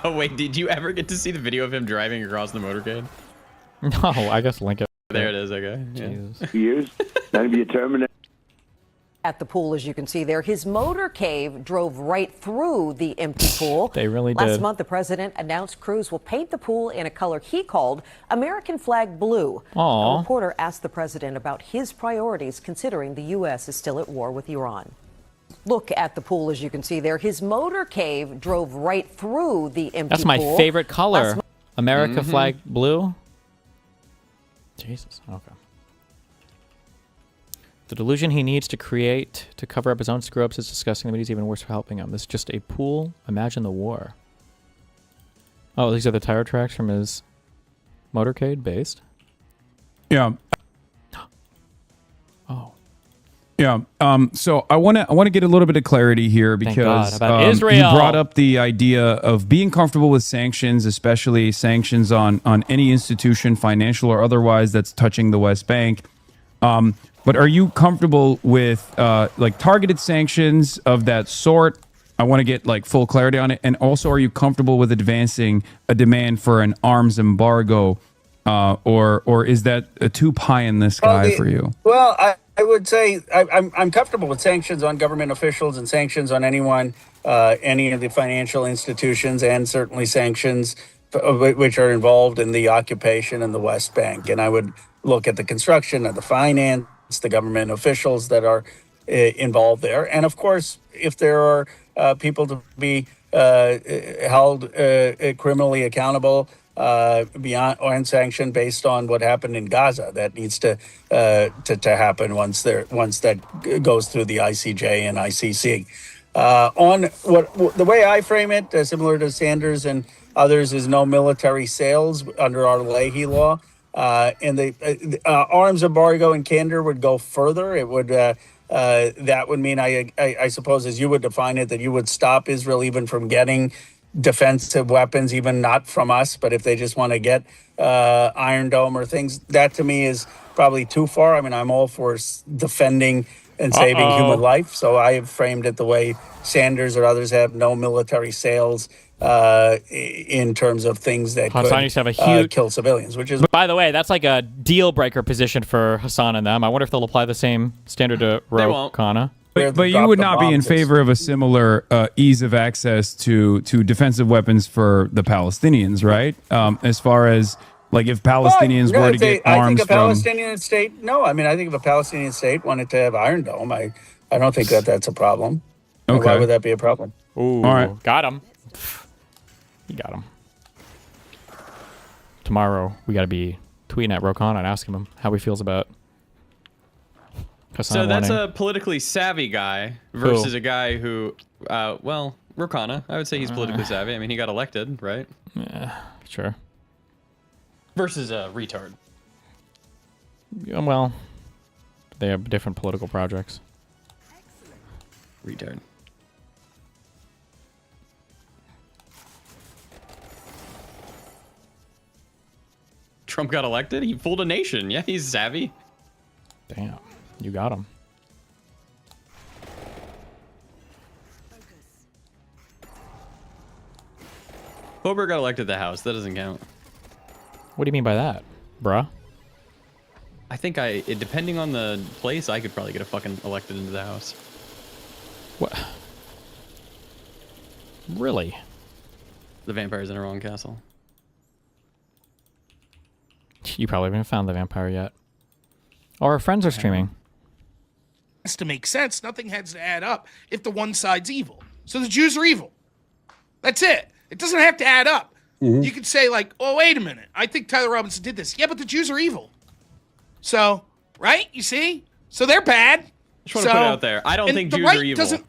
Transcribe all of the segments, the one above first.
Oh wait, did you ever get to see the video of him driving across the motorcade? No, I guess link it. There it is. Okay. Yeah. Years. That'd be a terminal. At the pool, as you can see there, his motorcade drove right through the empty pool. They really did. Last did. month, the president announced crews will paint the pool in a color he called American flag blue. Aww. A reporter asked the president about his priorities, considering the U.S. is still at war with Iran. Look at the pool, as you can see there. His motorcade drove right through the empty pool. That's my favorite color. America flag blue. Jesus. Okay. The delusion he needs to create to cover up his own screw-ups is disgusting, but he's even worse for helping him. This is just a pool. Imagine the war. Oh, these are the tire tracks from his motorcade based? Yeah. Oh. Yeah. So I want to get a little bit of clarity here because about Israel. You brought up the idea of being comfortable with sanctions, especially sanctions on any institution, financial or otherwise, that's touching the West Bank. But are you comfortable with like targeted sanctions of that sort? I want to get like full clarity on it. And also, are you comfortable with advancing a demand for an arms embargo, or is that too pie in the sky for you? Well, I would say I'm comfortable with sanctions on government officials and sanctions on anyone, any of the financial institutions, and certainly sanctions which are involved in the occupation in the West Bank. And I would look at the construction of the finance, the government officials that are involved there. And of course, if there are people to be held criminally accountable beyond and sanctioned based on what happened in Gaza, that needs to happen once that goes through the ICJ and ICC. On the way I frame it, similar to Sanders and others, is no military sales under our Leahy law. And the arms embargo in candor would go further. It would that would mean, I suppose, as you would define it, that you would stop Israel even from getting defensive weapons, even not from us, but if they just want to get Iron Dome or things. That to me is probably too far. I mean, I'm all for defending and saving human life. So I have framed it the way Sanders or others have: no military sales in terms of things that Hasan used to have a huge kill civilians, which is, by the way, that's like a deal breaker position for Hasan and them. I wonder if they'll apply the same standard to Ro Khanna. But you would not be in favor of a similar ease of access to defensive weapons for the Palestinians, right? As far as like if Palestinians were to get arms I think a from Palestinian state. No, I mean, I think if a Palestinian state wanted to have Iron Dome, I don't think that's a problem. Okay. Why would that be a problem? Ooh, all right, got him. You got him. Tomorrow we got to be tweeting at Rokan and asking him how he feels about. So that's a politically savvy guy versus a guy who, well, Rokana. I would say he's politically savvy. I mean, he got elected, right? Yeah, sure. Versus a retard. Yeah, well, they have different political projects. Retard. Trump got elected? He fooled a nation. Yeah, he's savvy. Damn, you got him. Bober got elected to the House. That doesn't count. What do you mean by that, bruh? I think depending on the place, I could probably get a fucking elected into the House. What? Really? The vampires in a wrong castle. You probably haven't found the vampire yet. Or our friends are streaming. Has to make sense. Nothing has to add up if the one side's evil. So the Jews are evil. That's it. It doesn't have to add up. You could say like, oh, wait a minute. I think Tyler Robinson did this. Yeah, but the Jews are evil. So, right? You see? So they're bad. Just want to put it out there. I don't think Jews are evil. Doesn't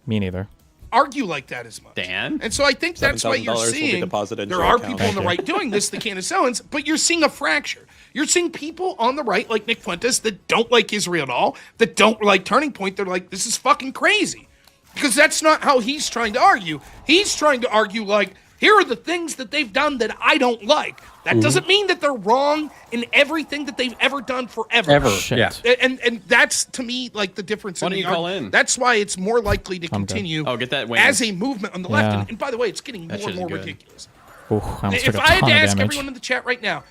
Me neither. argue like that as much. Dan? And so I think that's why you're seeing there are people on the right doing this, the Candaceans, but you're seeing a fracture. You're seeing people on the right, like Nick Fuentes, that don't like Israel at all, that don't like Turning Point. They're like, this is fucking crazy. Because that's not how he's trying to argue. He's trying to argue like, Here are the things that they've done that I don't like. That doesn't mean that they're wrong in everything that they've ever done forever. Ever. Shit. Yeah. And that's, to me, like the difference. Why in don't the you call argument. in? That's why it's more likely to I'm good. continue Oh, get that wings. as a movement on the left. Yeah. And by the way, it's getting That more and shit is more good. ridiculous. Ooh, I almost If took a I had ton to of ask damage. everyone in the chat right now,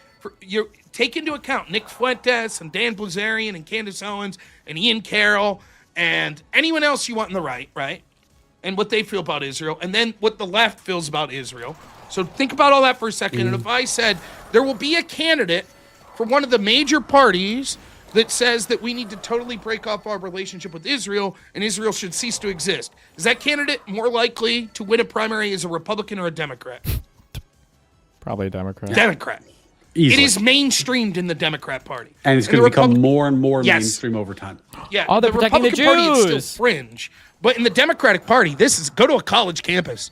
you take into account Nick Fuentes and Dan Blazarian and Candace Owens and Ian Carroll and anyone else you want in the right? And what they feel about Israel, and then what the left feels about Israel. So think about all that for a second. And if I said there will be a candidate for one of the major parties that says that we need to totally break off our relationship with Israel and Israel should cease to exist, is that candidate more likely to win a primary as a Republican or a Democrat? Probably a Democrat. Democrat. Easily. It is mainstreamed in the Democrat Party. And it's the going to become Republic- more and more Yes. mainstream over time. Yeah, Oh, they're the protecting the Republican Party is Jews. still fringe, but in the Democratic Party, this is go to a college campus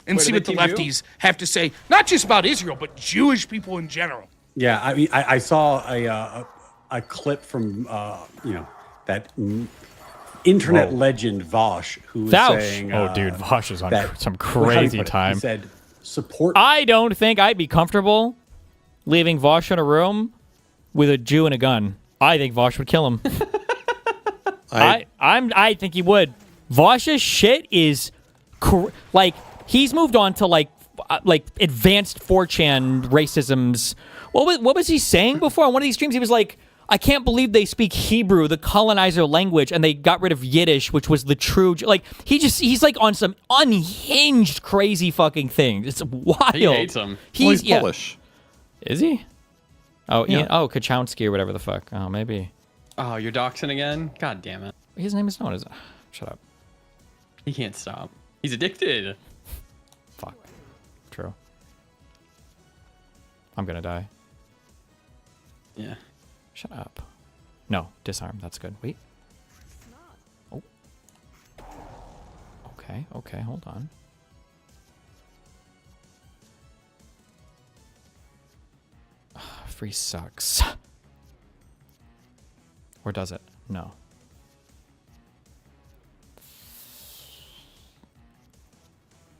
and Wait, see are what they the Team Jew? lefties have to say, not just about Israel, but Jewish people in general. Yeah, I mean, I saw a clip from that internet legend Vosh, who was Vouch. saying, Oh, dude, Vosh is on that- some how do you crazy put it? time. He said, "Support." I don't think I'd be comfortable leaving Vosh in a room with a Jew and a gun. I think Vosh would kill him. I think he would. Vosh's shit is like he's moved on to like advanced 4chan racisms. What was he saying before on one of these streams? He was like, I can't believe they speak Hebrew, the colonizer language, and they got rid of Yiddish, which was the true. Like he's like on some unhinged, crazy fucking thing. It's wild. He hates him. He's Polish. Is he? Oh, Yeah. Ian, Kachowski or whatever the fuck. Oh, maybe. Oh, you're doxing again? God damn it. His name is known, is it? Shut up. He can't stop. He's addicted. Fuck. True. I'm gonna die. Yeah. Shut up. No, disarm. That's good. Wait. Oh. Okay, hold on. Free sucks. Or does it? No.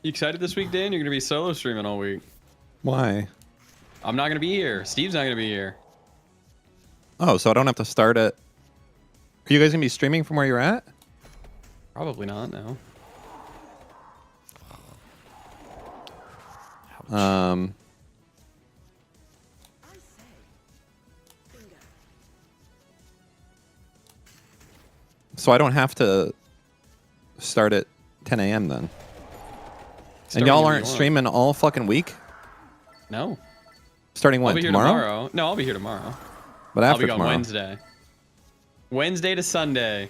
You excited this week, Dan? You're gonna be solo streaming all week. Why? I'm not gonna be here. Steve's not gonna be here. Oh, so I don't have to start at. Are you guys gonna be streaming from where you're at? Probably not. No. So I don't have to start at 10 a.m. then. Start And y'all whenever aren't you want. streaming all fucking week? No. Starting I'll when? be here tomorrow. No, I'll be here tomorrow. But I'll after be on tomorrow. Wednesday. Wednesday to Sunday.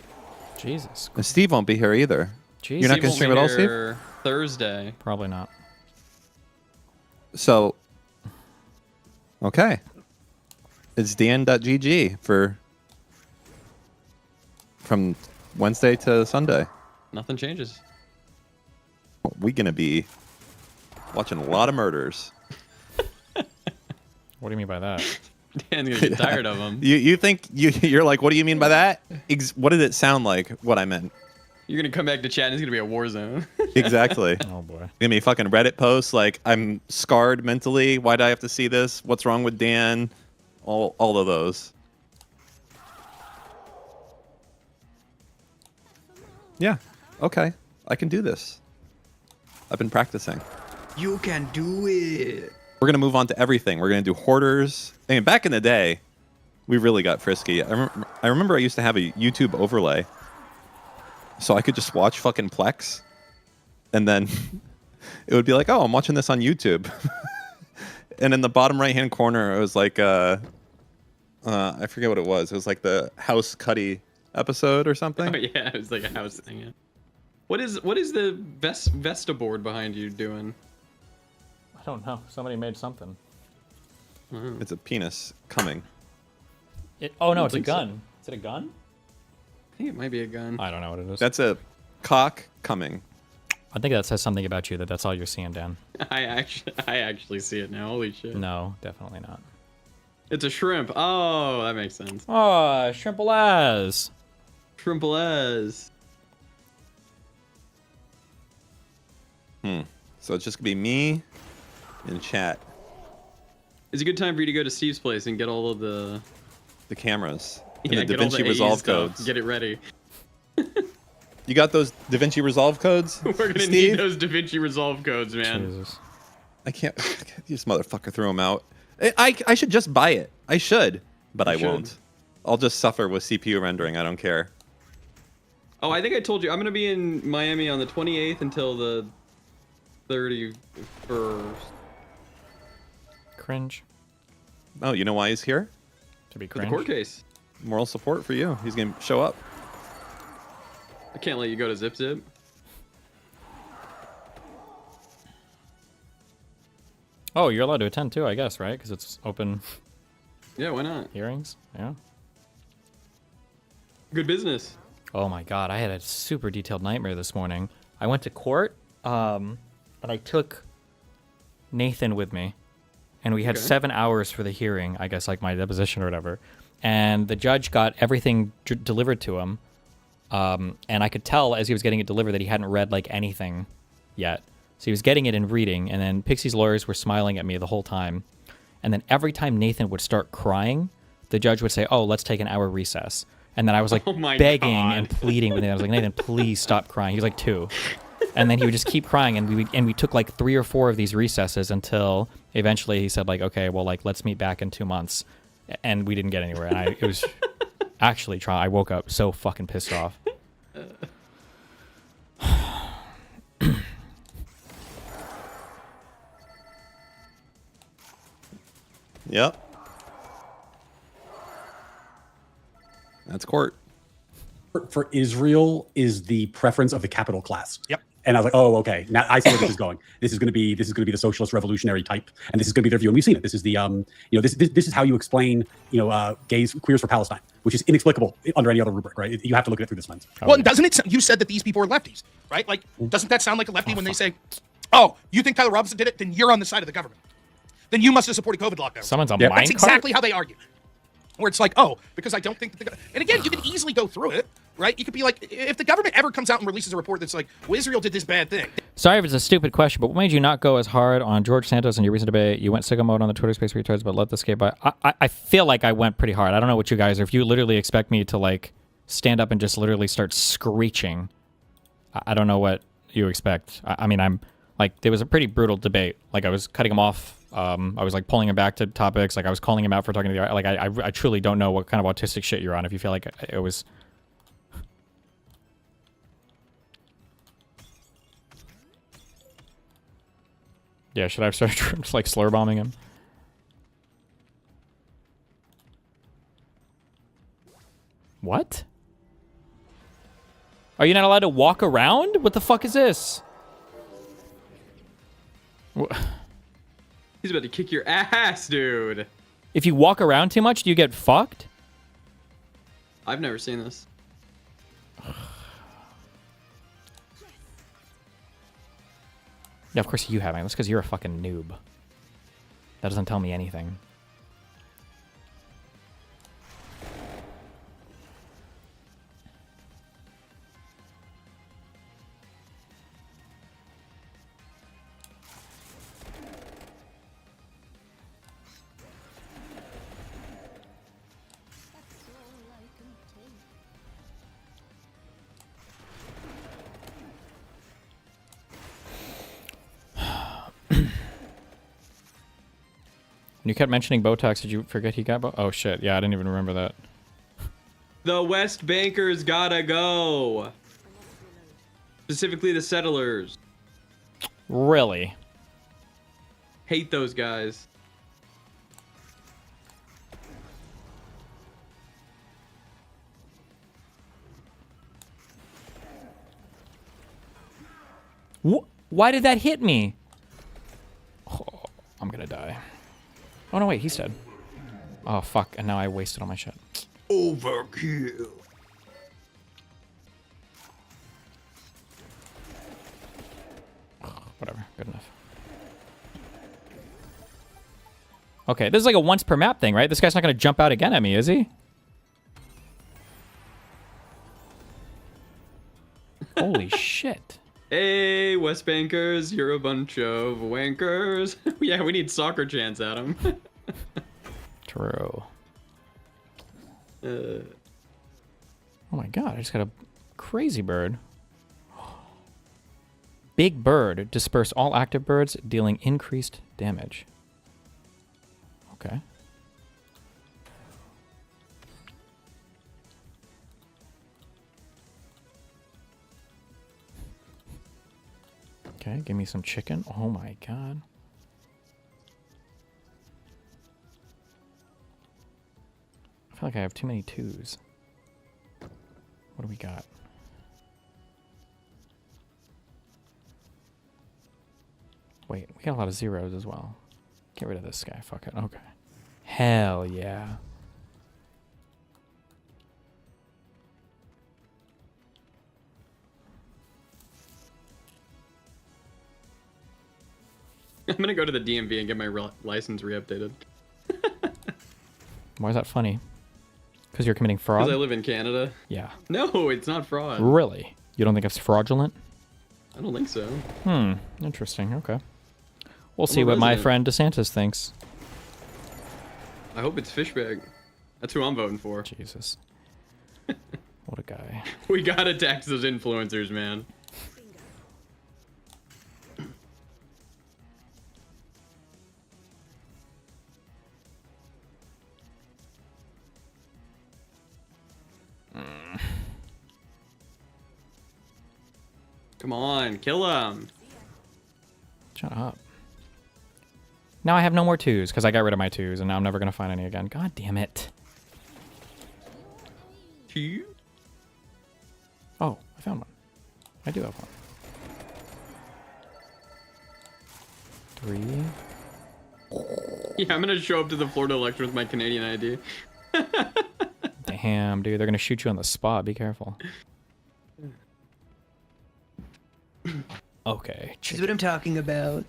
Jesus. And Steve won't be here either. Jeez. You're not Steve gonna won't stream be at all, Steve? here Thursday. Probably not. So, okay. It's dn.gg from Wednesday to Sunday. Nothing changes. We gonna be watching a lot of murders. What do you mean by that? Dan's gonna get tired of them. You think you're like, what do you mean by that? What did it sound like? What I meant? You're gonna come back to chat and it's gonna be a war zone. Exactly. Oh boy. Gonna be fucking Reddit posts like, I'm scarred mentally. Why do I have to see this? What's wrong with Dan? All of those. Yeah. Okay. I can do this. I've been practicing. You can do it. We're gonna move on to everything. We're gonna do hoarders. I mean, back in the day, we really got frisky. I remember I used to have a YouTube overlay, so I could just watch fucking Plex, and then it would be like, oh, I'm watching this on YouTube. And in the bottom right hand corner, it was like, I forget what it was. It was like the House Cuddy episode or something. Oh yeah, it was like a house thing. Yeah. What is the Vesta board behind you doing? I don't know. Somebody made something. It's a penis coming. Oh no, it's a think so. gun. Is it a gun? I think it might be a gun. I don't know what it is. That's a cock coming. I think that says something about you that's all you're seeing, Dan. I actually see it now. Holy shit. No, definitely not. It's a shrimp. Oh, that makes sense. Oh, shrimp-a-laz. Shrimp-a-laz. So it's just gonna be me in chat. It's a good time for you to go to Steve's place and get all of the cameras. And yeah, the get all DaVinci the AE Resolve stuff. codes. Get it ready. You got those DaVinci Resolve codes? We're gonna Steve? need those DaVinci Resolve codes, man. Jesus. I can't. This motherfucker threw them out. I should just buy it. I should, but I won't. I'll just suffer with CPU rendering. I don't care. Oh, I think I told you I'm gonna be in Miami on the 28th until the 31st. Cringe. Oh, you know why he's here? To be For the cringe. court case. Moral support for you. He's gonna show up. I can't let you go to Zip Zip. Oh, you're allowed to attend too, I guess, right? Because it's open Yeah, why not? hearings. Yeah. Good business. Oh my god, I had a super detailed nightmare this morning. I went to court, and I took Nathan with me, and we had 7 hours for the hearing, I guess, like my deposition or whatever. And the judge got everything delivered to him, and I could tell as he was getting it delivered that he hadn't read like anything yet. So he was getting it and reading, and then Pixie's lawyers were smiling at me the whole time. And then every time Nathan would start crying, the judge would say, "Oh, let's take an hour recess." And then I was like begging and pleading with him. I was like, "Nathan, please stop crying." He was like 2. And then he would just keep crying, and we took like 3 or 4 of these recesses until eventually he said like, "Okay, well, like let's meet back in 2 months." And we didn't get anywhere. And it was actually trying. I woke up so fucking pissed off. Yep. That's court. For Israel is the preference of the capital class. Yep. And I was like, oh, okay. Now I see where this is going. This is going to be the socialist revolutionary type, and this is going to be their view. And we've seen it. This is the this is how you explain gays, queers for Palestine, which is inexplicable under any other rubric, right? You have to look at it through this lens. Well, doesn't it? You said that these people are lefties, right? Like, doesn't that sound like a lefty when they say, "Oh, you think Tyler Robinson did it? Then you're on the side of the government. Then you must have supported COVID lockdown." Someone's on That's minecart? exactly how they argue. Where it's like, oh, because I don't think that and again, you can easily go through it, right? You could be like, if the government ever comes out and releases a report that's like, well, Israel did this bad thing. Sorry if it's a stupid question, but what made you not go as hard on George Santos in your recent debate? You went sicko mode on the Twitter space retards, but let this skate by. I feel like I went pretty hard. I don't know what you guys are. If you literally expect me to like stand up and just literally start screeching, I don't know what you expect. I mean, I'm like, it was a pretty brutal debate. Like I was cutting him off. I was like pulling him back to topics. Like I was calling him out for talking to the like. I truly don't know what kind of autistic shit you're on. If you feel like it was. Yeah, should I have started like slur bombing him? What? Are you not allowed to walk around? What the fuck is this? He's about to kick your ass, dude. If you walk around too much, do you get fucked? I've never seen this. Yeah, of course you haven't. That's because you're a fucking noob. That doesn't tell me anything. You kept mentioning Botox. Did you forget he got Oh shit! Yeah, I didn't even remember that. The West Bankers gotta go. Specifically the settlers. Really? Hate those guys. Why did that hit me? Oh, I'm gonna die. Oh no, wait, he's dead. Oh fuck! And now I wasted all my shit. Overkill. Whatever, good enough. Okay, this is like a once per map thing, right? This guy's not gonna jump out again at me, is he? Holy shit. Hey, West Bankers, you're a bunch of wankers. Yeah, we need soccer chants, Adam. True. Oh my god, I just got a crazy bird. Big bird. Disperse all active birds, dealing increased damage. Okay. Okay, give me some chicken. Oh my god. I feel like I have too many twos. What do we got? Wait, we got a lot of zeros as well. Get rid of this guy. Fuck it. Okay. Hell yeah. I'm gonna go to the DMV and get my license re-updated. Why is that funny? Because you're committing fraud? Because I live in Canada. Yeah. No, it's not fraud. Really? You don't think it's fraudulent? I don't think so. Hmm. Interesting. Okay. We'll I'm see a what my resident. friend DeSantis thinks. I hope it's Fishbag. That's who I'm voting for. Jesus. What a guy. We gotta tax those influencers, man. Come on, kill him. Shut up. Now I have no more twos because I got rid of my twos and now I'm never going to find any again. God damn it. Two? Oh, I found one. I do have one. 3. Yeah, I'm gonna show up to the Florida election with my Canadian ID. Damn, dude. They're going to shoot you on the spot. Be careful. Okay. This is what I'm talking about.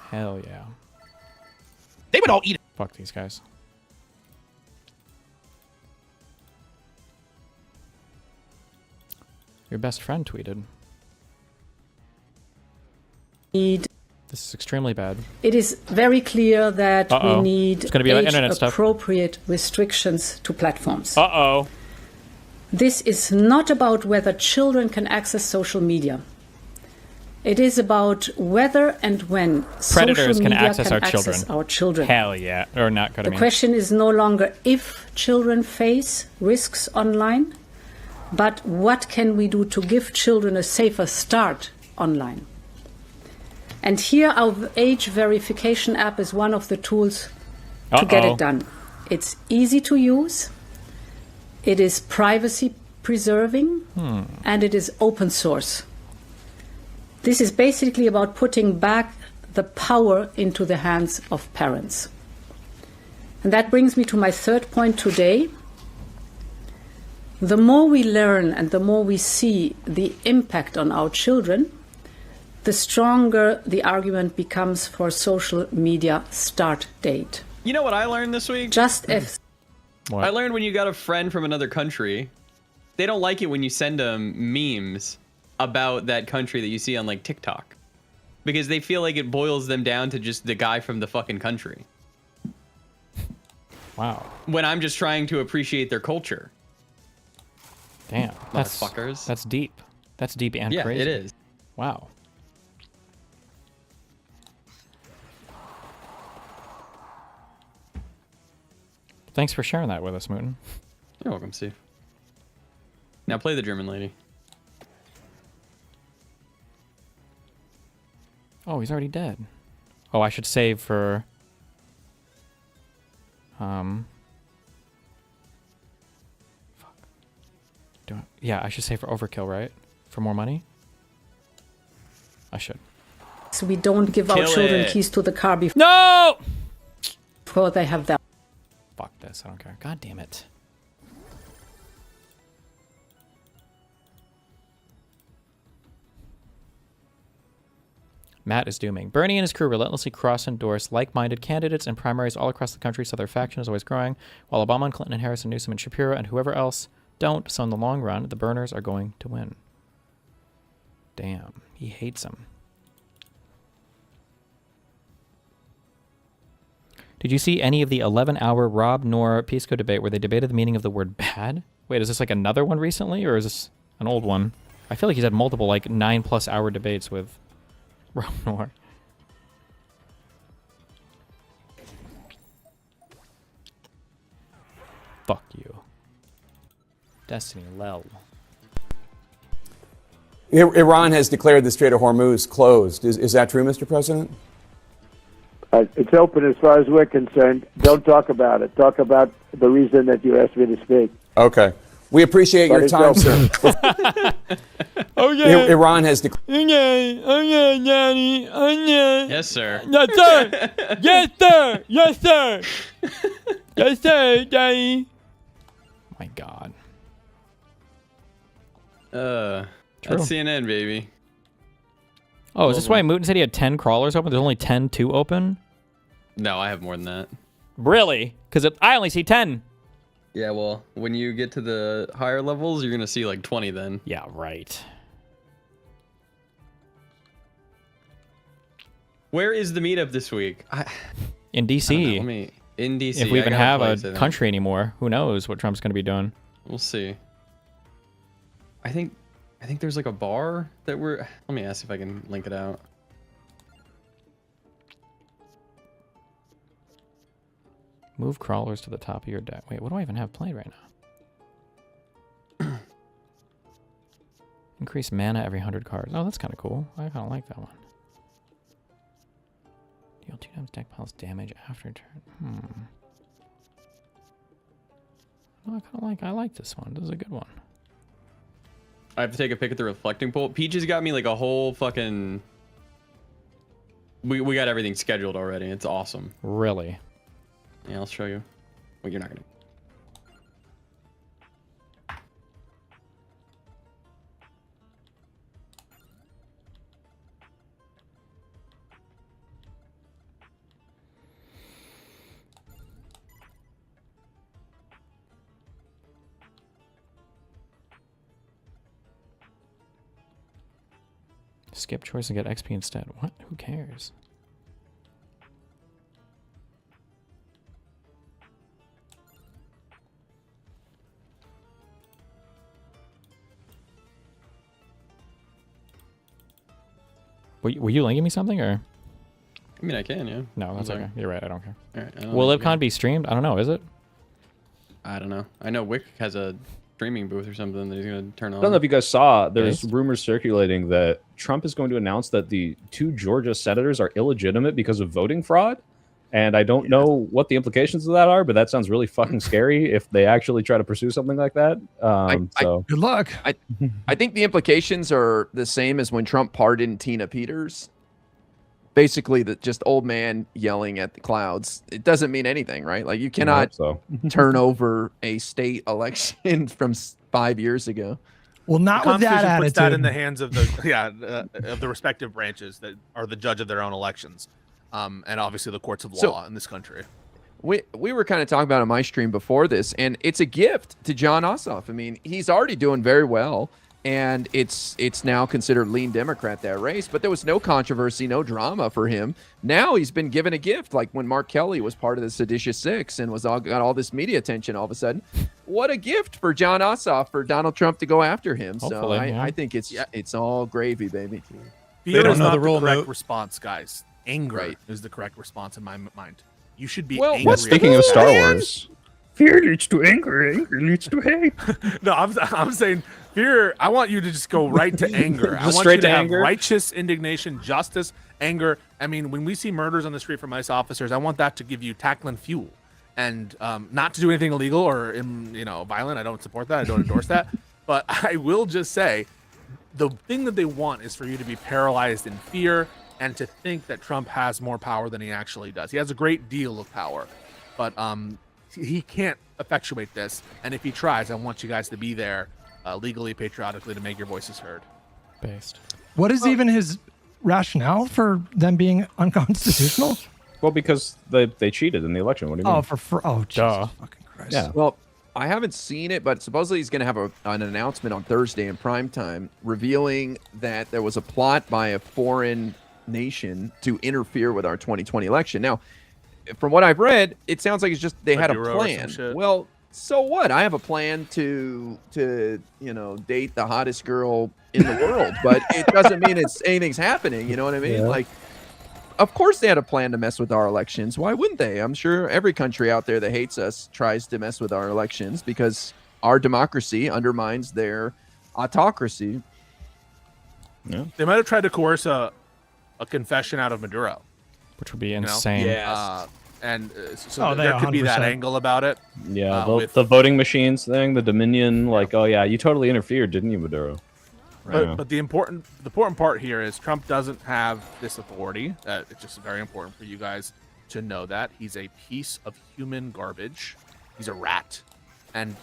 Hell yeah. They would all eat it. Fuck these guys. Your best friend tweeted. Need. This is extremely bad. It is very clear that we need It's gonna be internet stuff. age-appropriate restrictions to platforms. Uh-oh. This is not about whether children can access social media. It is about whether and when Predators social can media access our children. Hell yeah. Or not, good, I The mean. question is no longer if children face risks online, but what can we do to give children a safer start online? And here our age verification app is one of the tools to get it done. It's easy to use, it is privacy preserving, and it is open source. This is basically about putting back the power into the hands of parents. And that brings me to my third point today. The more we learn and the more we see the impact on our children, the stronger the argument becomes for social media start date. You know what I learned this week? Just as I learned when you got a friend from another country, they don't like it when you send them memes about that country that you see on like TikTok, because they feel like it boils them down to just the guy from the fucking country. Wow. When I'm just trying to appreciate their culture. Damn. That's Motherfuckers. That's deep. That's deep and Yeah, crazy. it is. Wow. Thanks for sharing that with us, Mooten. You're welcome, Steve. Now play the German lady. Oh, he's already dead. Oh, I should save for... Fuck. Yeah, I should save for overkill, right? For more money? I should. so we don't give our Kill children it. keys to the car No! before they have that. Fuck this, I don't care. God damn it. Matt is dooming. Bernie and his crew relentlessly cross-endorse like-minded candidates in primaries all across the country, so their faction is always growing, while Obama and Clinton and Harris and Newsom and Shapiro and whoever else don't, so in the long run, the burners are going to win. Damn, he hates them. Did you see any of the 11-hour Rob Noor Pisco debate where they debated the meaning of the word bad? Wait, is this like another one recently, or is this an old one? I feel like he's had multiple, like, 9+ hour debates with Rob Noor. Fuck you. Destiny Lel. Iran has declared the Strait of Hormuz closed. Is that true, Mr. President? It's open as far as we're concerned. Don't talk about it. Talk about the reason that you asked me to speak. Okay. We appreciate your time, sir. Oh, yeah. Iran has declared. Okay. Okay, Daddy. Okay. Yes, sir. Yes, sir. Yes, sir. Yes, sir. Yes, sir, Daddy. My God. That's CNN, baby. Oh, is this why Mooten said he had 10 crawlers open? There's only 10 to open? No, I have more than that. Really? Because I only see 10. Yeah, well, when you get to the higher levels, you're going to see like 20 then. Yeah, right. Where is the meetup this week? In D.C. In D.C. If we even have a country anymore, who knows what Trump's going to be doing. We'll see. I think there's like a bar that we're... Let me ask if I can link it out. Move crawlers to the top of your deck. Wait, what do I even have played right now? Increase mana every 100 cards. Oh, that's kind of cool. I kind of like that one. Deal 2 times deck piles damage after turn. No, I like this one. This is a good one. I have to take a pic at the reflecting pool. Peach has got me like a whole fucking... We got everything scheduled already. It's awesome. Really? Yeah, I'll show you. Well, you're not gonna... Skip choice and get XP instead. What? Who cares? Were you linking me something, or? I mean, I can, yeah. No, that's okay. You're right. I don't care. All right, Will LibCon be streamed? I don't know. Is it? I don't know. I know Wick has a streaming booth or something that he's going to turn on. I don't know if you guys saw, there's rumors circulating that Trump is going to announce that the 2 Georgia senators are illegitimate because of voting fraud. And I don't know what the implications of that are, but that sounds really fucking scary if they actually try to pursue something like that. Good luck. I think the implications are the same as when Trump pardoned Tina Peters. Basically, just old man yelling at the clouds. It doesn't mean anything, right? Like, you cannot turn over a state election from 5 years ago. Well, not with that attitude. Puts that in the hands of the of the respective branches that are the judge of their own elections, and obviously the courts of law in this country. We were kind of talking about on my stream before this, and it's a gift to John Ossoff. I mean, he's already doing very well, and it's now considered lean Democrat, that race. But there was no controversy, no drama for him. Now he's been given a gift, like when Mark Kelly was part of the Seditious Six and got all this media attention all of a sudden. What a gift for John Ossoff for Donald Trump to go after him. Hopefully, so I think it's all gravy, baby. Fear is not the correct response, guys. Anger is the correct response in my mind. You should be angry. Speaking of Star Wars, fear leads to anger. Anger leads to hate. No, I'm saying fear. I want you to just go right to anger. I want straight you to to have anger? righteous indignation, justice, anger. I mean, when we see murders on the street from ICE officers, I want that to give you tackling fuel, and not to do anything illegal or violent. I don't support that. I don't endorse that. But I will just say, the thing that they want is for you to be paralyzed in fear and to think that Trump has more power than he actually does. He has a great deal of power, but he can't effectuate this. And if he tries, I want you guys to be there legally, patriotically, to make your voices heard. Based. What is even his rationale for them being unconstitutional? Well, because they cheated in the election. What do you mean? Oh, Jesus fucking Christ. Yeah. Well, I haven't seen it, but supposedly he's going to have an announcement on Thursday in primetime revealing that there was a plot by a foreign nation to interfere with our 2020 election. Now, from what I've read, it sounds like it's just they had a Maduro or some plan. shit. Well, so what? I have a plan to date the hottest girl in the world, but it doesn't mean anything's happening. You know what I mean? Yeah. Like, of course they had a plan to mess with our elections. Why wouldn't they? I'm sure every country out there that hates us tries to mess with our elections because our democracy undermines their autocracy. Yeah. They might have tried to coerce a confession out of Maduro. Which would be insane. So there could be that 100%. angle about it. Yeah, with- the voting machines thing, the Dominion, like, oh yeah, you totally interfered, didn't you, Maduro? But the important part here is Trump doesn't have this authority. It's just very important for you guys to know that he's a piece of human garbage. He's a rat, and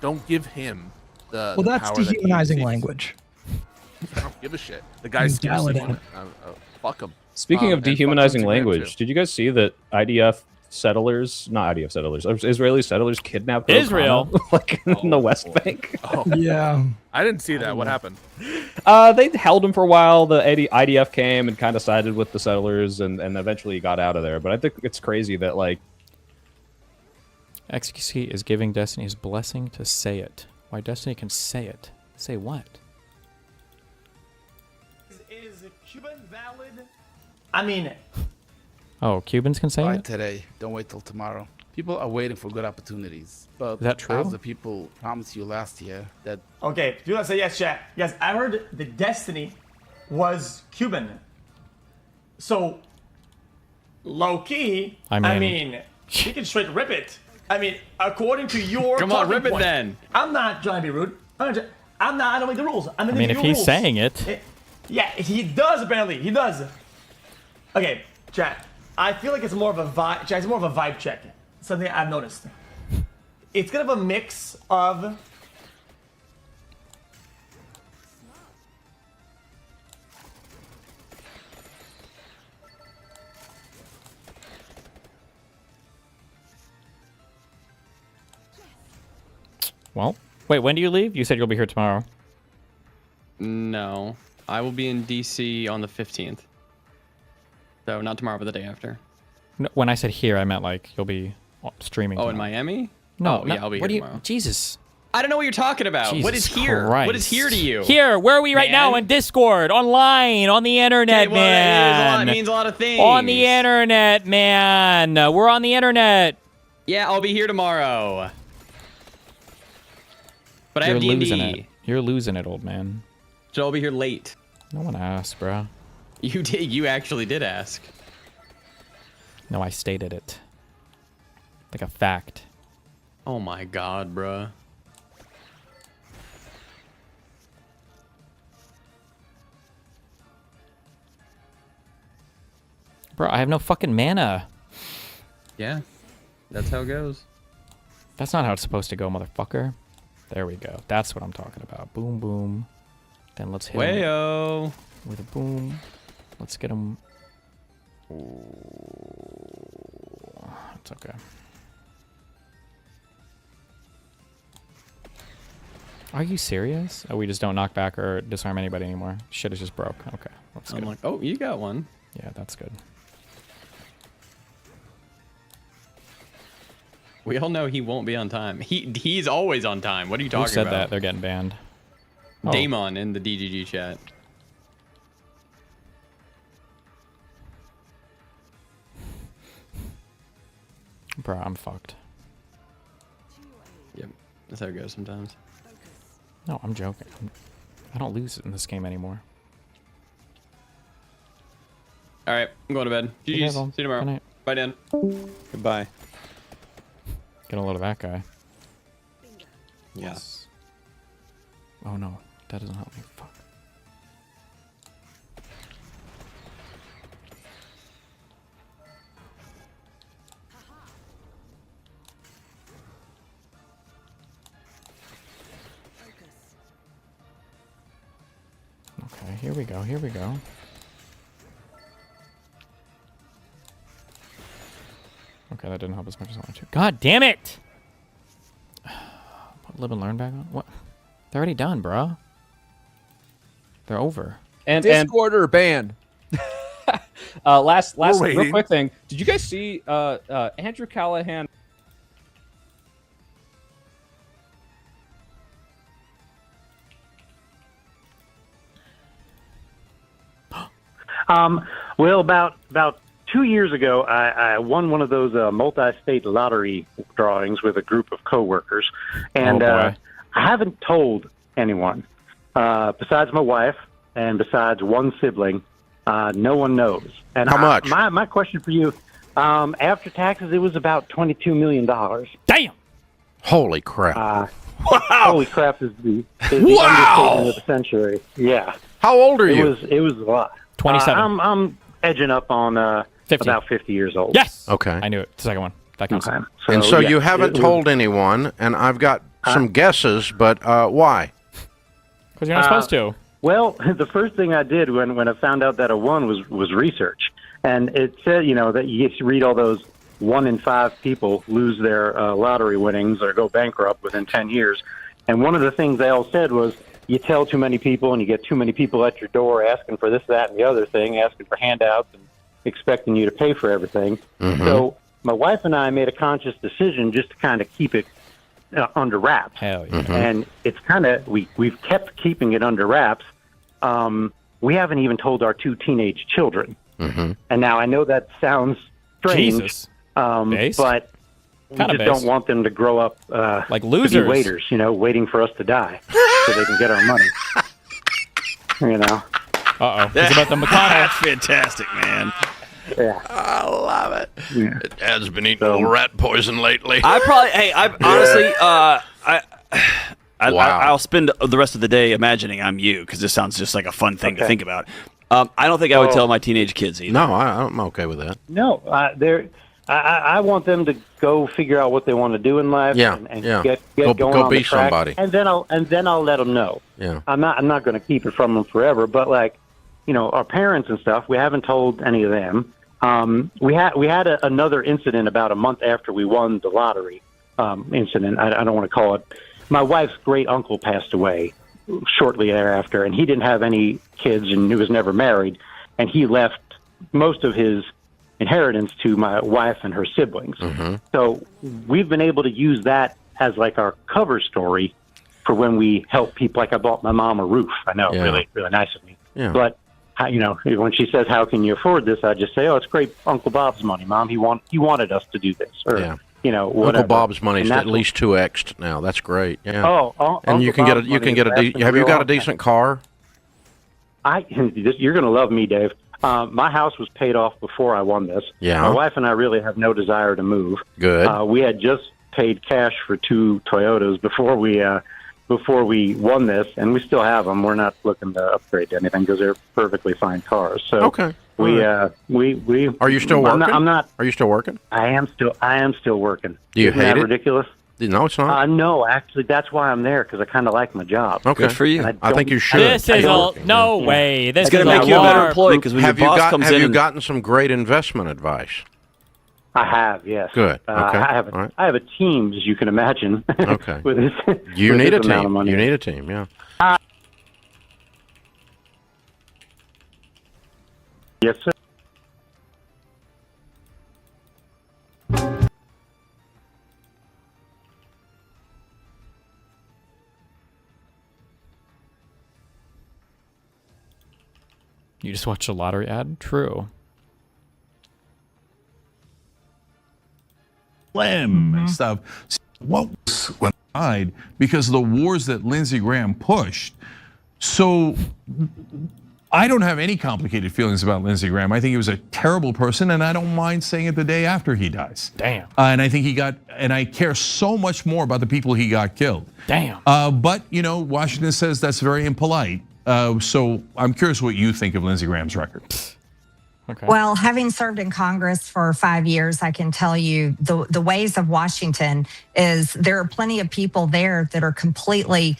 don't give him the. Well, the that's power that he dehumanizing seeks. language. I don't give a shit. The guy's Valid. seriously fuck him. Speaking of And fuck dehumanizing Lindsey Graham, language, too. did you guys see that Israeli settlers kidnapped Israel? O'Connell, like in the West Bank? Yeah. I didn't see that. What happened? They held him for a while. The IDF came and kind of sided with the settlers, and eventually he got out of there. But I think it's crazy that like XQC is giving Destiny his blessing to say it. Why Destiny can say it? Say what? Is Cuban valid? I mean, Oh, Cubans can say Buy it? today. Don't wait till tomorrow. People are waiting for good opportunities. But Is that true? as the people promised you last year that okay, if you want to say yes, chat. Yes, I heard the Destiny was Cuban. So, low key, I mean, he can straight rip it. I mean, according to your Come on, talking rip it point, then. I'm not trying to be rude. I don't make the rules. I mean, if he's saying it. Yeah, he does apparently. He does. Okay, chat. I feel like it's more of a vibe. Chat, it's more of a vibe check. Something I've noticed. It's kind of a mix of. Well, wait, when do you leave? You said you'll be here tomorrow. No, I will be in DC on the 15th. So not tomorrow, but the day after. No, when I said here, I meant like you'll be streaming. Oh, in tomorrow. Miami? No, Oh, not- yeah, I'll be what here do you- tomorrow. Jesus. I don't know what you're talking about. What is Jesus here? What is Christ. here to you? Here, where are we right now? On Discord, online, on the internet, Okay, well, that man. means a lot of things. On the internet, man. We're on the internet. Yeah, I'll be here tomorrow. But I You're have D&D. losing it. You're losing it, old man. So I'll be here late. No one asked, bro. You did. You actually did ask. No, I stated it. Like a fact. Oh my god, bruh. Bro, I have no fucking mana. Yeah, that's how it goes. That's not how it's supposed to go, motherfucker. There we go. That's what I'm talking about. Boom, boom. Then let's hit him Wayo. with a boom. Let's get him. It's okay. Are you serious? Oh, we just don't knock back or disarm anybody anymore. Shit is just broke. Okay, let's I'm get like, oh, you got one. Yeah, that's good. We all know he won't be on time. He's always on time. What are you talking Who said about? that? They're getting banned. Oh. Damon in the DGG chat. Bro, I'm fucked. Yep, that's how it goes sometimes. No, I'm joking. I don't lose in this game anymore. All right, I'm going to bed. Good GG's. night, all. See you tomorrow. Good night. Bye, Dan. Goodbye. Get a load of that guy. Yeah. Oh no, that doesn't help me. Fuck. Okay, here we go. Here we go. Okay, that didn't help as much as I wanted to. God damn it! Live and learn back on? What? They're already done, bro. They're over. And Discord or banned. Last real waiting. quick thing. Did you guys see Andrew Callahan? Well, about 2 years ago, I won one of those multi-state lottery drawings with a group of coworkers, and I haven't told anyone besides my wife and besides one sibling. No one knows. And How much? My question for you, after taxes, it was about $22 million. Damn. Holy crap! Wow! Holy crap is the understatement of the century. Yeah. How old are you? It was a lot. 27. I'm edging up on 50. about 50 years old. Yes. Okay. I knew it. The second one. That counts. Okay. And so yeah, you haven't told anyone, and I've got some guesses, but why? Because you're not supposed to. Well, the first thing I did when I found out that I won was research, and it said that you get to read all those 1 in 5 people lose their lottery winnings or go bankrupt within 10 years, and one of the things they all said was you tell too many people and you get too many people at your door asking for this, that, and the other thing, asking for handouts and expecting you to pay for everything. Mm-hmm. So my wife and I made a conscious decision just to kind of keep it under wraps. Hell yeah. Mm-hmm. And it's kind of we've kept keeping it under wraps. We haven't even told our 2 teenage children. Mm-hmm. And now I know that sounds strange, Jesus. but we Kinda just don't want them to grow up like to losers. be waiters, waiting for us to die so they can get our money. Uh-oh. It's about the McConnell. That's fantastic, man. Yeah. I love it. Yeah. Dad's been eating a little rat poison lately. I honestly, Wow. I'll spend the rest of the day imagining I'm you because this sounds just like a fun thing to think about. I don't think I would tell my teenage kids either. No, I'm okay with that. No, I want them to go figure out what they want to do in life and get going go on be the track, somebody. and then I'll let them know. Yeah. I'm not going to keep it from them forever, but our parents and stuff, we haven't told any of them. We had another incident about a month after we won the lottery. Incident. I don't want to call it. My wife's great uncle passed away shortly thereafter, and he didn't have any kids, and he was never married, and he left most of his inheritance to my wife and her siblings. Mm-hmm. So we've been able to use that as like our cover story for when we help people. Like I bought my mom a roof. I know, really, really nice of me. Yeah. But when she says, "How can you afford this?" I just say, "Oh, it's great, Uncle Bob's money, Mom. He wanted us to do this." Or whatever. Uncle Bob's money's And at least 2x'd now. That's great. Yeah. Oh, and you Uncle can Bob's get money is lasting have you real got a long. decent car? You're going to love me, Dave. My house was paid off before I won this. Yeah. My wife and I really have no desire to move. Good. We had just paid cash for 2 Toyotas before we won this, and we still have them. We're not looking to upgrade to anything because they're perfectly fine cars. So Okay. we. Are you still working? I'm not. Are you still working? I am still working. Do you Isn't hate that it? ridiculous? No, it's not. No, actually, that's why I'm there because I kind of like my job. Okay. Good for you. And I think you should. This is no way. This It's going is to make you a better employee because when Have your you boss comes have in you and gotten some great investment advice? I have, yes. Good. Okay. I have. All right. I have a team, as you can imagine. Okay. with this, You with need this a amount of team. money. You need a team. Yeah. Yes, sir. You just watched a lottery ad? True. And stuff. What was when I died because of the wars that Lindsey Graham pushed. So I don't have any complicated feelings about Lindsey Graham. I think he was a terrible person, and I don't mind saying it the day after he dies. Damn. And I think and I care so much more about the people he got killed. Damn. But Washington says that's very impolite. So I'm curious what you think of Lindsey Graham's record. Okay. Well, having served in Congress for 5 years, I can tell you the ways of Washington is there are plenty of people there that are completely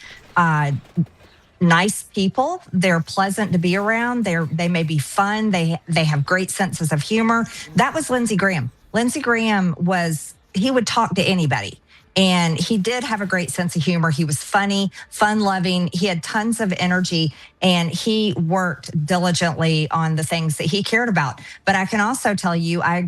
nice people. They're pleasant to be around. They may be fun. They have great senses of humor. That was Lindsey Graham. Lindsey Graham he would talk to anybody. And he did have a great sense of humor. He was funny, fun-loving. He had tons of energy, and he worked diligently on the things that he cared about. But I can also tell you, I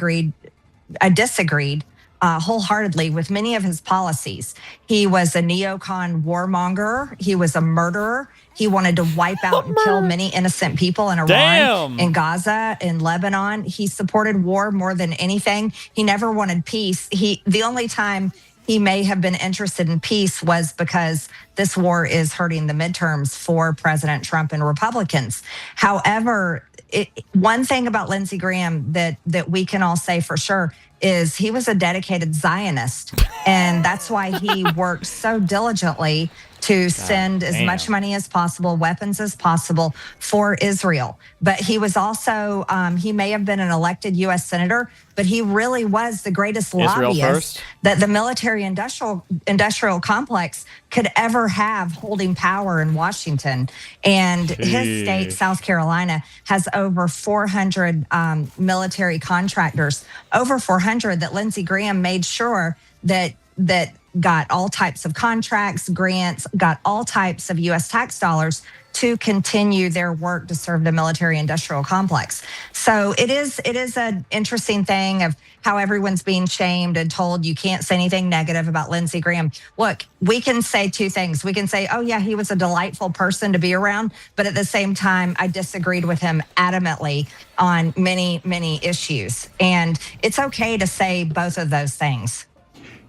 disagreed wholeheartedly with many of his policies. He was a neocon warmonger. He was a murderer. He wanted to wipe out and kill many innocent people in Iran, in Gaza, in Lebanon. He supported war more than anything. He never wanted peace. The only time he may have been interested in peace was because this war is hurting the midterms for President Trump and Republicans. However, one thing about Lindsey Graham that we can all say for sure is he was a dedicated Zionist. And that's why he worked so diligently to send as much money as possible, weapons as possible for Israel. But he was also, he may have been an elected U.S. senator, but he really was the greatest lobbyist that the military industrial complex could ever have holding power in Washington. And his state, South Carolina, has over 400 military contractors, over 400 that Lindsey Graham made sure that got all types of contracts, grants, got all types of U.S. tax dollars to continue their work to serve the military industrial complex. So it is an interesting thing of how everyone's being shamed and told you can't say anything negative about Lindsey Graham. Look, we can say two things. We can say, oh yeah, he was a delightful person to be around, but at the same time, I disagreed with him adamantly on many, many issues. And it's okay to say both of those things.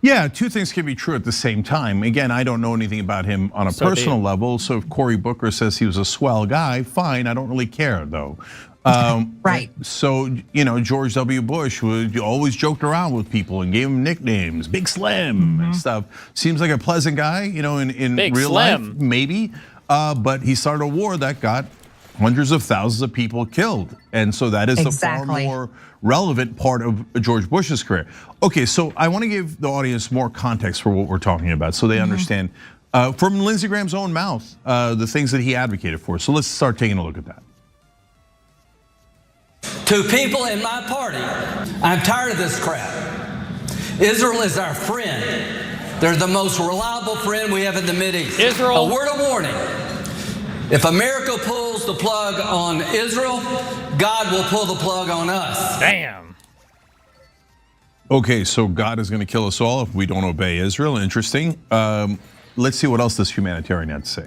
Yeah, two things can be true at the same time. Again, I don't know anything about him on a personal level, so if Cory Booker says he was a swell guy, fine, I don't really care though. Right. So, George W. Bush always joked around with people and gave them nicknames, Big Slim and stuff. Seems like a pleasant guy, in Big real Slim. life, maybe. But he started a war that got hundreds of thousands of people killed. And so that is the far more relevant part of George Bush's career. Okay, so I want to give the audience more context for what we're talking about so they understand from Lindsey Graham's own mouth the things that he advocated for. So let's start taking a look at that. To people in my party, I'm tired of this crap. Israel is our friend. They're the most reliable friend we have in the Mideast. Israel. A word of warning. If America pulls the plug on Israel, God will pull the plug on us. Damn. Okay, so God is going to kill us all if we don't obey Israel. Interesting. Let's see what else this humanitarian had to say.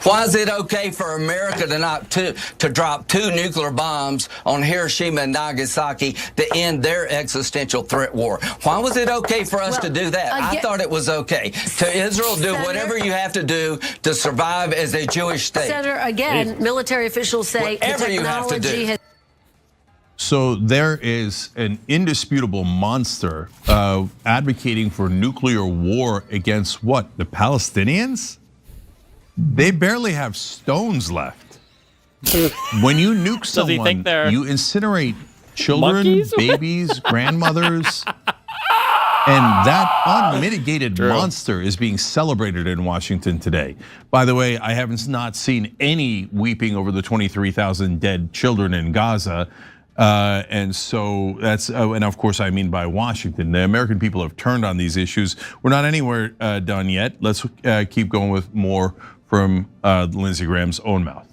Why is it okay for America to drop 2 nuclear bombs on Hiroshima and Nagasaki to end their existential threat war? Why was it okay for us to do that? I thought it was okay. To Israel, do whatever you have to do to survive as a Jewish state. Senator, again, military officials say whatever you have to do. So there is an indisputable monster advocating for nuclear war against what? The Palestinians? They barely have stones left. When you nuke someone, you incinerate children, monkeys? babies, grandmothers. And that unmitigated monster is being celebrated in Washington today. By the way, I haven't not seen any weeping over the 23,000 dead children in Gaza. And so that's, and of course I mean by Washington. The American people have turned on these issues. We're not anywhere done yet. Let's keep going with more from Lindsey Graham's own mouth.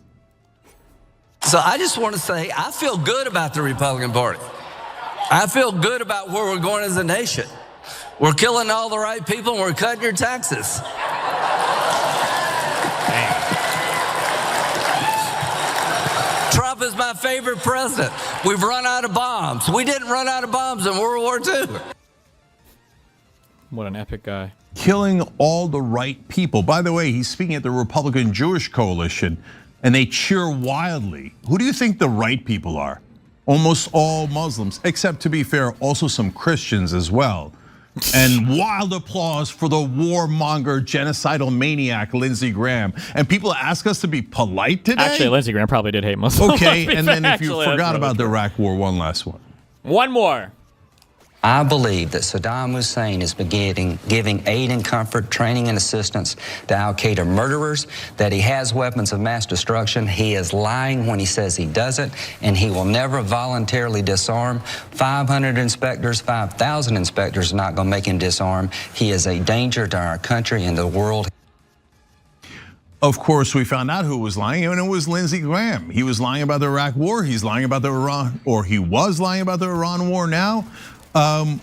So I just want to say, I feel good about the Republican Party. I feel good about where we're going as a nation. We're killing all the right people and we're cutting your taxes. Trump is my favorite president. We've run out of bombs. We didn't run out of bombs in World War II. What an epic guy. Killing all the right people. By the way, he's speaking at the Republican Jewish Coalition, and they cheer wildly. Who do you think the right people are? Almost all Muslims, except, to be fair, also some Christians as well. And wild applause for the warmonger, genocidal maniac, Lindsey Graham. And people ask us to be polite today? Actually, Lindsey Graham probably did hate Muslims. Okay, and then if you forgot about the Iraq war, one last one. One more. I believe that Saddam Hussein is giving aid and comfort, training and assistance to al-Qaeda murderers, that he has weapons of mass destruction. He is lying when he says he doesn't, and he will never voluntarily disarm. 500 inspectors, 5,000 inspectors are not going to make him disarm. He is a danger to our country and the world. Of course, we found out who was lying, and it was Lindsey Graham. He was lying about the Iraq War. He's lying about the Iran, or he was lying about the Iran War now. My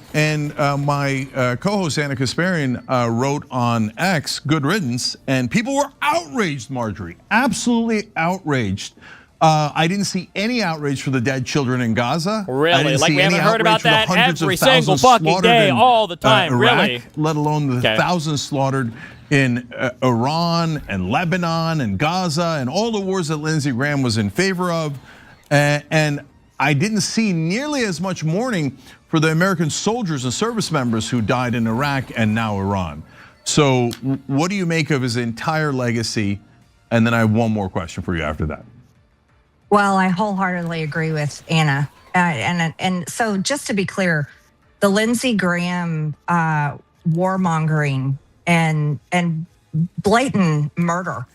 co-host Anna Kasparian wrote on X, "Good riddance," and people were outraged, Marjorie, absolutely outraged. I didn't see any outrage for the dead children in Gaza. Really? Like we haven't heard about that every single fucking day, all the time, Iraq, really? Let alone the thousands slaughtered in Iran and Lebanon and Gaza and all the wars that Lindsey Graham was in favor of. And I didn't see nearly as much mourning for the American soldiers and service members who died in Iraq and now Iran. So what do you make of his entire legacy? And then I have one more question for you after that. Well, I wholeheartedly agree with Anna. And so just to be clear, the Lindsey Graham warmongering and blatant murder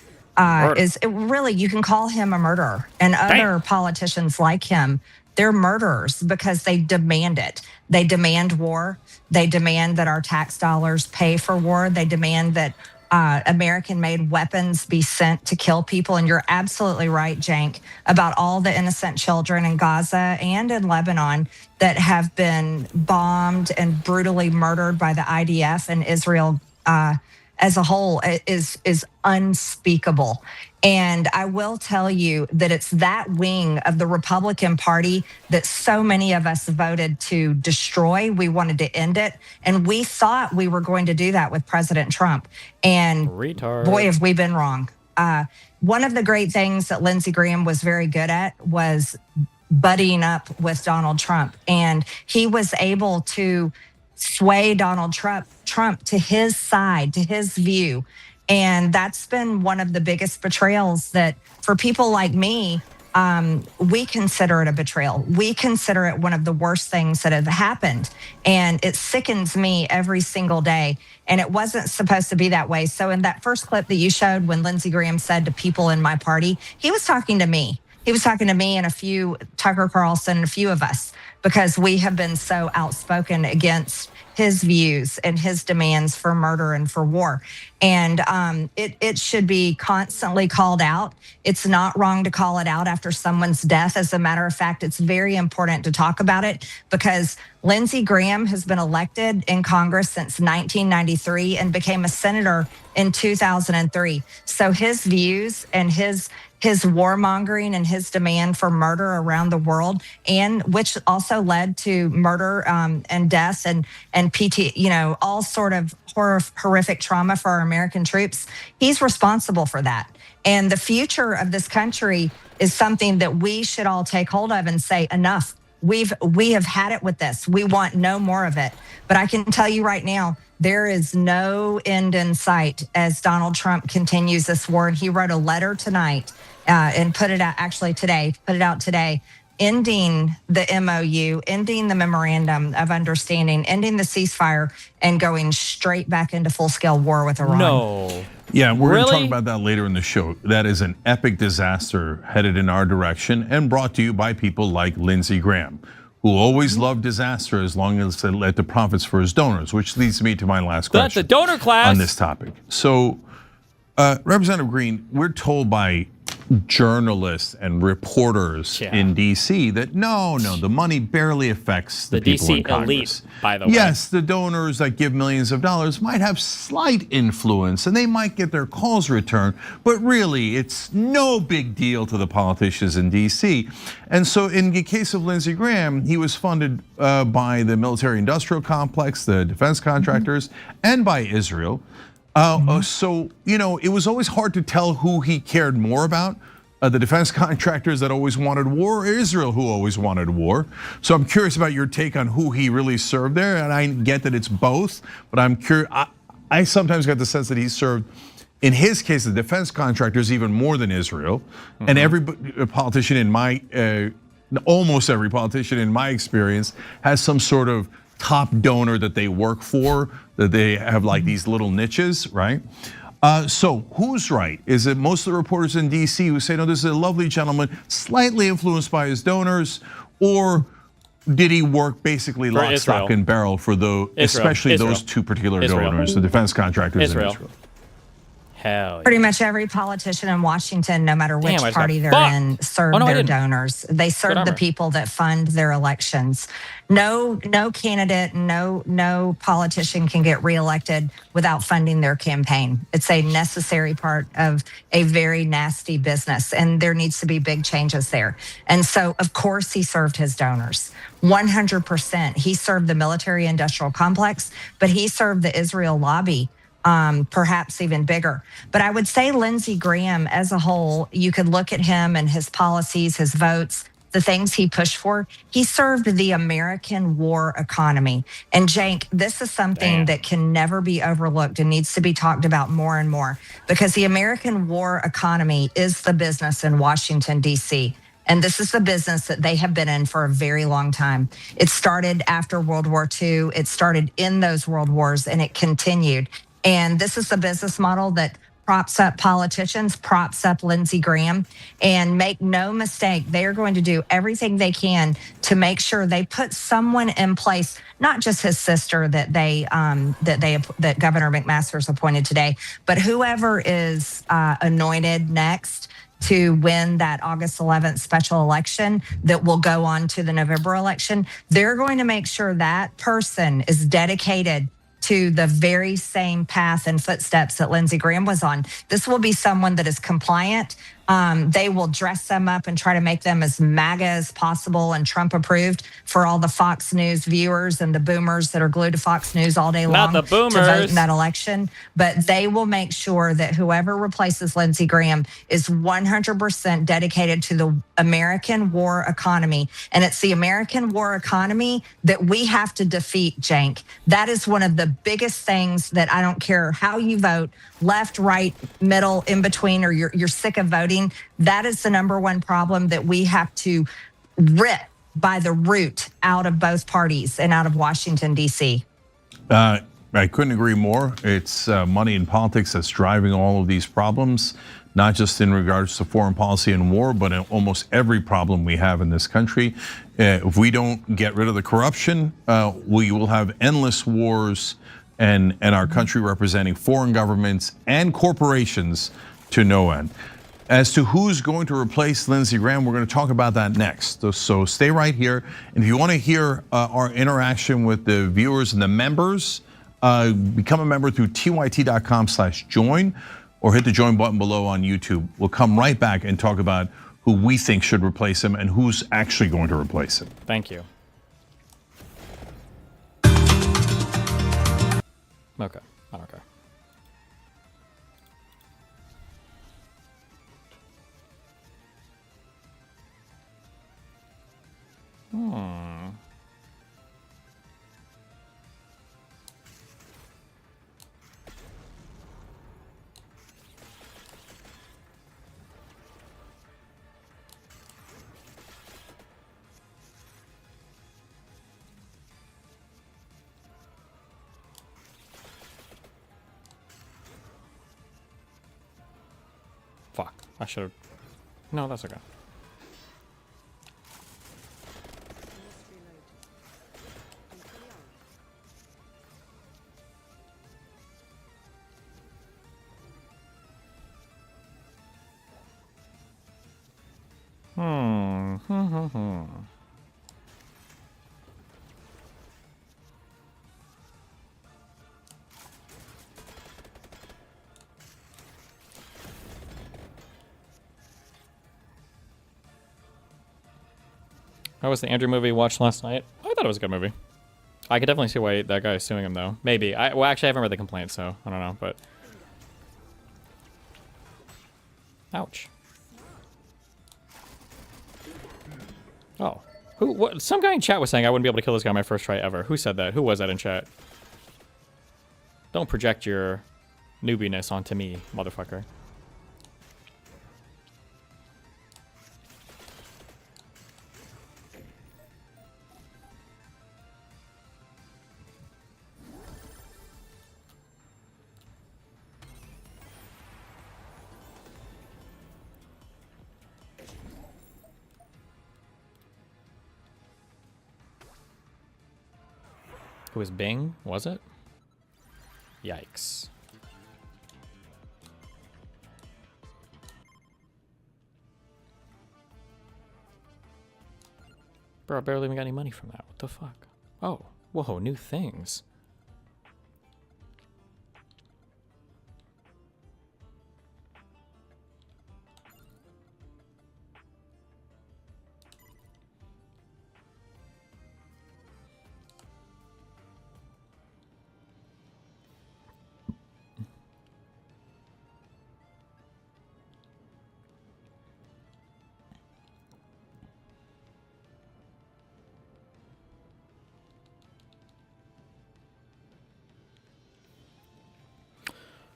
is really, you can call him a murderer. And other politicians like him, they're murderers because they demand it. They demand war. They demand that our tax dollars pay for war. They demand that American-made weapons be sent to kill people. And you're absolutely right, Jank, about all the innocent children in Gaza and in Lebanon that have been bombed and brutally murdered by the IDF and Israel as a whole is unspeakable. And I will tell you that it's that wing of the Republican Party that so many of us voted to destroy. We wanted to end it. And we thought we were going to do that with President Trump. And boy, have we been wrong. One of the great things that Lindsey Graham was very good at was buddying up with Donald Trump. And he was able to sway Donald Trump to his side, to his view. And that's been one of the biggest betrayals that for people like me, we consider it a betrayal. We consider it one of the worst things that have happened. And it sickens me every single day. And it wasn't supposed to be that way. So in that first clip that you showed when Lindsey Graham said to people in my party, he was talking to me. He was talking to me and a few, Tucker Carlson, a few of us, because we have been so outspoken against his views and his demands for murder and for war. And it should be constantly called out. It's not wrong to call it out after someone's death. As a matter of fact, it's very important to talk about it because Lindsey Graham has been elected in Congress since 1993 and became a senator in 2003. So his views and his warmongering and his demand for murder around the world, and which also led to murder and deaths and PT, all sort of horrific trauma for our American troops. He's responsible for that. And the future of this country is something that we should all take hold of and say, enough. We have had it with this. We want no more of it. But I can tell you right now, there is no end in sight as Donald Trump continues this war. And he wrote a letter tonight and put it out today, ending the MOU, ending the memorandum of understanding, ending the ceasefire, and going straight back into full-scale war with Iran. No. Yeah, we're going to talk about that later in the show. That is an epic disaster headed in our direction and brought to you by people like Lindsey Graham, who always loved disaster as long as it led to profits for his donors, which leads me to my last question. That's the donor class on this topic. So, Representative Green, we're told by journalists and reporters in DC that no, the money barely affects the people DC in Congress. elite, by the way. Yes, the donors that give millions of dollars might have slight influence and they might get their calls returned, but really it's no big deal to the politicians in DC. And so in the case of Lindsey Graham, he was funded by the military industrial complex, the defense contractors, and by Israel. So, it was always hard to tell who he cared more about, the defense contractors that always wanted war or Israel who always wanted war. So I'm curious about your take on who he really served there. And I get that it's both, but I'm curious. I sometimes got the sense that he served, in his case, the defense contractors even more than Israel. And every politician in my, almost every politician in my experience has some sort of top donor that they work for, that they have like these little niches, right? So who's right? Is it most of the reporters in DC who say, no, this is a lovely gentleman, slightly influenced by his donors, or did he work basically For lock, Israel. stock, and barrel for especially those two particular donors, the defense contractors in Israel? Hell yeah. Pretty much every politician in Washington, no matter which Damn, I just party got they're fucked. in, serve Oh, no, I their didn't. donors. They serve the armor. people that fund their elections. No candidate, no politician can get reelected without funding their campaign. It's a necessary part of a very nasty business, and there needs to be big changes there. And so, of course, he served his donors. 100%. He served the military-industrial complex, but he served the Israel lobby. Perhaps even bigger. But I would say Lindsey Graham as a whole, you could look at him and his policies, his votes, the things he pushed for. He served the American war economy. And Jank, this is something that can never be overlooked and needs to be talked about more and more, because the American war economy is the business in Washington, D.C. And this is the business that they have been in for a very long time. It started after World War II. It started in those world wars, and it continued. And this is the business model that props up politicians, props up Lindsey Graham. And make no mistake, they are going to do everything they can to make sure they put someone in place, not just his sister that Governor McMaster's appointed today, but whoever is anointed next to win that August 11th special election that will go on to the November election. They're going to make sure that person is dedicated to the very same path and footsteps that Lindsey Graham was on. This will be someone that is compliant. They will dress them up and try to make them as MAGA as possible and Trump approved for all the Fox News viewers and the boomers that are glued to Fox News all day long Not the to vote boomers. in that election. But they will make sure that whoever replaces Lindsey Graham is 100% dedicated to the American war economy. And it's the American war economy that we have to defeat, Jank. That is one of the biggest things that I don't care how you vote, left, right, middle, in between, or you're sick of voting. That is the number one problem that we have to rip by the root out of both parties and out of Washington, D.C. I couldn't agree more. It's money in politics that's driving all of these problems, not just in regards to foreign policy and war, but in almost every problem we have in this country. If we don't get rid of the corruption, we will have endless wars and our country representing foreign governments and corporations to no end. As to who's going to replace Lindsey Graham, we're going to talk about that next. So stay right here. And if you want to hear our interaction with the viewers and the members, become a member through tyt.com/join or hit the join button below on YouTube. We'll come right back and talk about who we think should replace him and who's actually going to replace him. Thank you. Okay, I don't care. Fuck, I should have. No, that's okay. How was the Andrew movie you watched last night? I thought it was a good movie. I could definitely see why that guy is suing him, though. Maybe. Well, actually, I haven't read the complaint, so I don't know, but... Ouch. Oh. Who? What? Some guy in chat was saying I wouldn't be able to kill this guy on my first try ever. Who said that? Who was that in chat? Don't project your newbiness onto me, motherfucker. It was Bing, was it? Yikes. Bro, I barely even got any money from that. What the fuck? Oh, whoa, new things.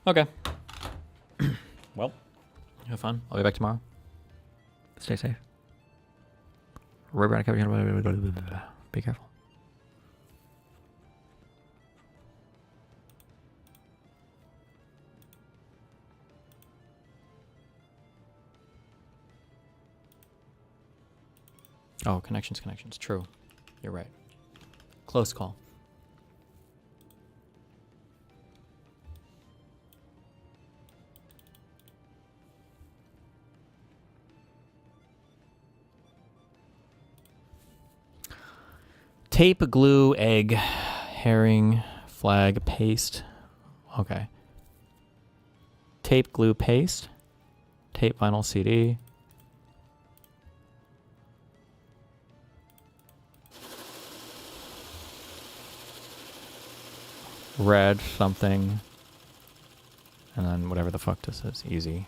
Okay. Well, have fun. I'll be back tomorrow. Stay safe. Be careful. Oh, connections. True. You're right. Close call. Tape, glue, egg, herring, flag, paste. Okay. Tape, glue, paste. Tape, vinyl, CD. Red, something. And then whatever the fuck this is. Easy.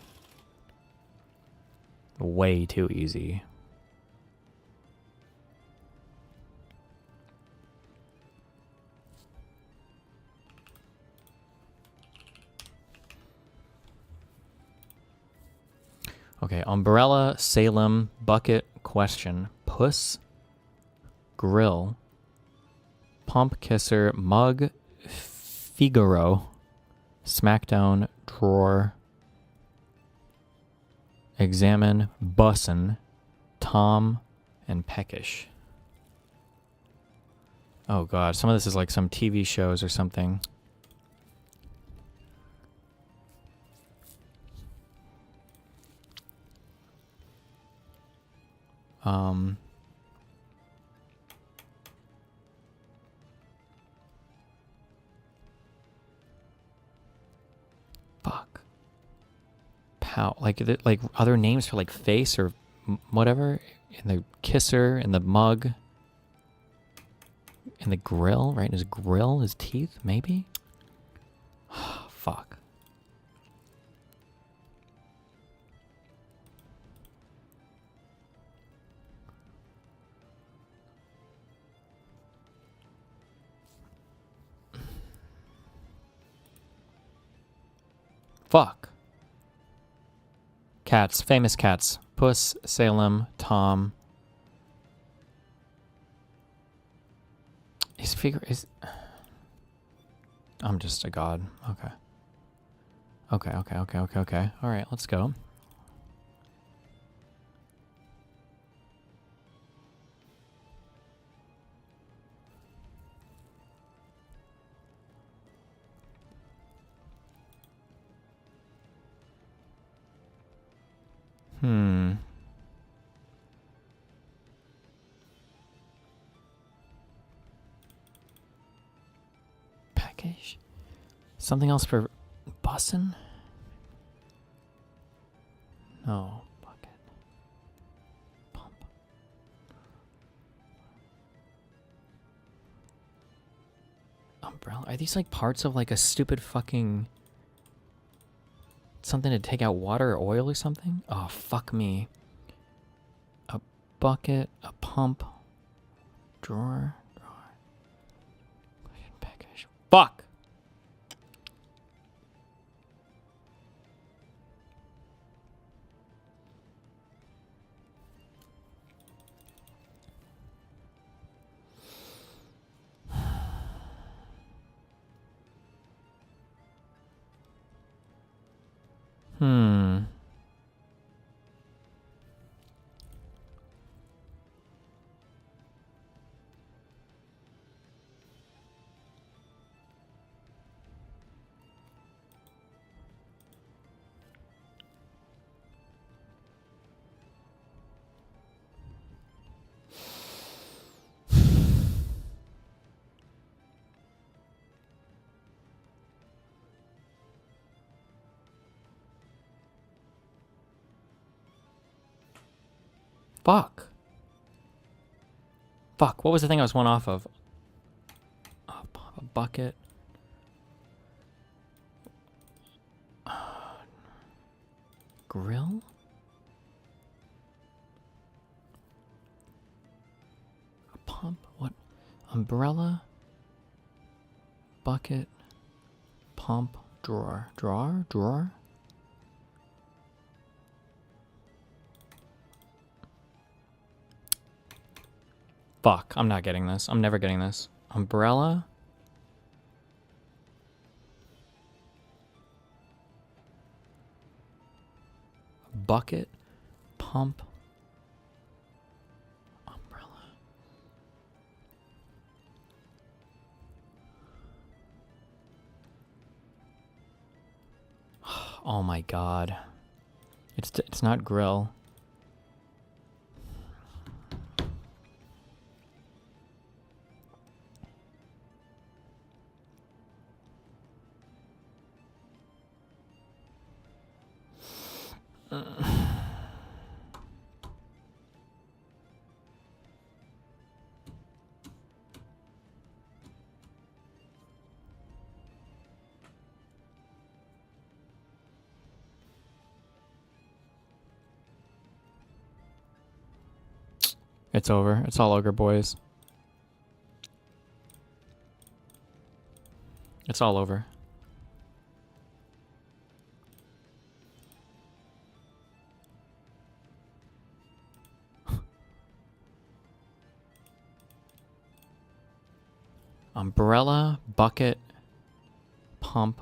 Way too easy. Okay, umbrella, Salem, bucket, question, puss, grill, pump kisser, mug, Figaro, smackdown, drawer, examine, bussin, Tom, and peckish. Oh god, some of this is like some TV shows or something. Fuck. Pow. Like other names for like face or whatever. And the kisser and the mug. And the grill, right? His grill, his teeth, maybe? Fuck. Fuck. Cats, famous cats. Puss, Salem, Tom. His figure is... I'm just a god. Okay. Okay. Alright, let's go. Package. Something else for bussin'? No. Bucket. Pump. Umbrella. Are these like parts of like a stupid fucking... something to take out water or oil or something? Oh, fuck me. A bucket, a pump, drawer. Package. Fuck! Fuck. Fuck, what was the thing I was one off of? A bucket. Grill? A pump? What? Umbrella? Bucket? Pump? Drawer? Drawer? Drawer? Fuck, I'm not getting this. I'm never getting this. Umbrella? Bucket? Pump? Umbrella? Oh my god. It's not grill. It's over. It's all ogre, boys. It's all over. Umbrella, bucket, pump,